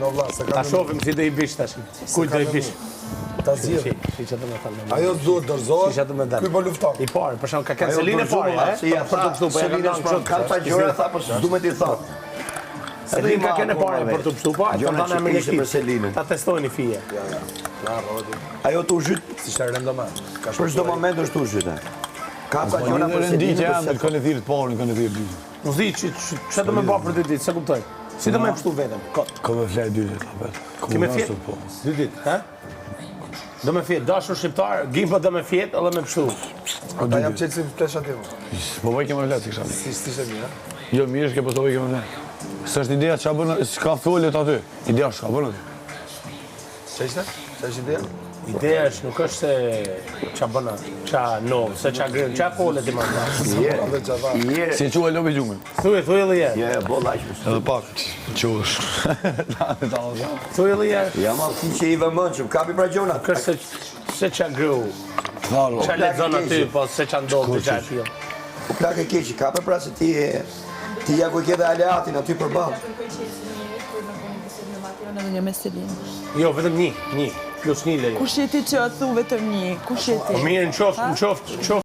valla, se Ta shohim si do i bish tash. Kujt do i bish? ta zgjidh. Si që do më thënë. Ajo duhet dorëzohet. Si që do më dal. Ky po lufton. I parë, për shkak ka Cancelinë e parë, Si ja tha, Selina shkon kanë pa gjëra tha, po s'du me t'i thot. Edhe ka kënë parë për të pështu pa, Gjona kanë që me kishte për Selinën. Ta testojnë fije. Ajo t'u zhyt Si shërën domar. për çdo moment është t'u zhyt. Ka pa gjëra për Renditje Selinën. janë, kanë thirrë të parë, kanë thirrë. Mos di ç'a do më bë për 2 ditë, se kuptoj. Si do më pështu veten? Ka me flaj 2 ditë, apo. Kemë fjet? 2 ditë, ha? Do me fjet, dashur shqiptar, Gimpo do me fjet edhe me pështu. Ta jam çelësi flesh aty. Po vaj kemë flaj kisha. Si ishte mirë. Jo, mirë që po të vaj kemë flaj. S'është ideja ç'a bën, s'ka follet aty. Ideja ç'a bën aty. Ç'ishte? Ç'ishte ideja? Ideja është nuk është se ç'a bën, ç'a no, se ç'a grën, ç'a folet i manda. Edhe çava. Si e qua lobi gjumë. Thuaj edhe je. Ja, bolla aq. Edhe pak qosh. Thuaj edhe je. Ja ma ti që i vëmendshëm, kapi pra gjona. Kërse se ç'a gru. Tharo. Ç'a lexon aty, po se ç'a ndodh ç'a aty. Po plakë keq, kapi pra se ti ja ku ke dhe aleatin aty përballë. Edhe një me Selinë. Jo, vetëm një, plus një lejo. Kush je ti që thu vetëm një? Kush je ti? Mirë, në qoftë,